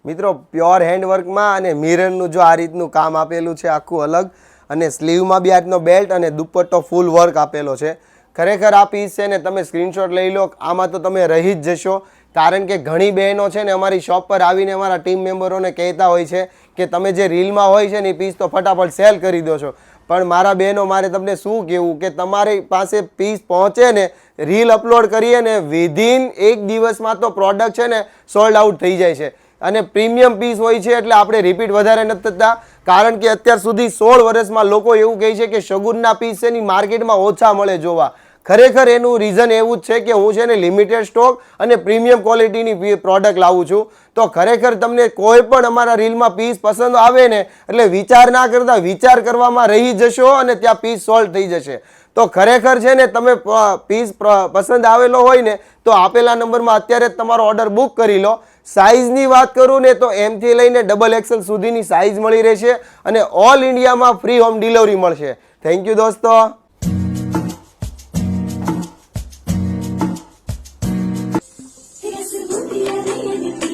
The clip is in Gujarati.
મિત્રો પ્યોર હેન્ડવર્કમાં અને મિરરનું જો આ રીતનું કામ આપેલું છે આખું અલગ, અને સ્લીવમાં બી આજનો બેલ્ટ અને દુપટ્ટો ફૂલ વર્ક આપેલો છે. ખરેખર આ પીસ છે ને તમે સ્ક્રીનશોટ લઈ લો, આમાં તો તમે રહી જ જશો. કારણ કે ઘણી બહેનો છે ને અમારી શોપ પર આવીને અમારા ટીમ મેમ્બરોને કહેતા હોય છે કે તમે જે રીલમાં હોય છે ને એ પીસ તો ફટાફટ સેલ કરી દો છો. પણ મારા બહેનો, મારે તમને શું કહેવું કે તમારી પાસે પીસ પહોંચે ને, રીલ અપલોડ કરીએ ને વિધિન 1 દિવસમાં તો પ્રોડક્ટ છે ને સોલ્ડ આઉટ થઈ જાય છે. અને પ્રીમિયમ પીસ હોય છે એટલે આપણે રિપીટ વધારે નથી થતા. કારણ કે અત્યાર સુધી 16 વર્ષમાં લોકો એવું કહે છે કે શગુનના પીસ છે ને માર્કેટમાં ઓછા મળે જોવા. ખરેખર એનું રીઝન એવું જ છે કે હું છે ને લિમિટેડ સ્ટોક અને પ્રીમિયમ ક્વોલિટીની પ્રોડક્ટ લાવું છું. તો ખરેખર તમને કોઈ પણ અમારા રીલમાં પીસ પસંદ આવે ને એટલે વિચાર ના કરતા વિચાર કરવામાં રહી જશો અને ત્યાં પીસ સોલ્વ થઈ જશે. તો ખરેખર છે ને તમે પીસ પસંદ આવેલો હોય ને તો આપેલા નંબરમાં અત્યારે જ તમારો ઓર્ડર બુક કરી લો. સાઇઝની વાત કરું ને તો M થી લઈને XXL સુધીની સાઇઝ મળી રહેશે અને ઓલ ઇન્ડિયામાં ફ્રી હોમ ડિલિવરી મળશે. થેન્ક યુ દોસ્તો. Yes, it would be a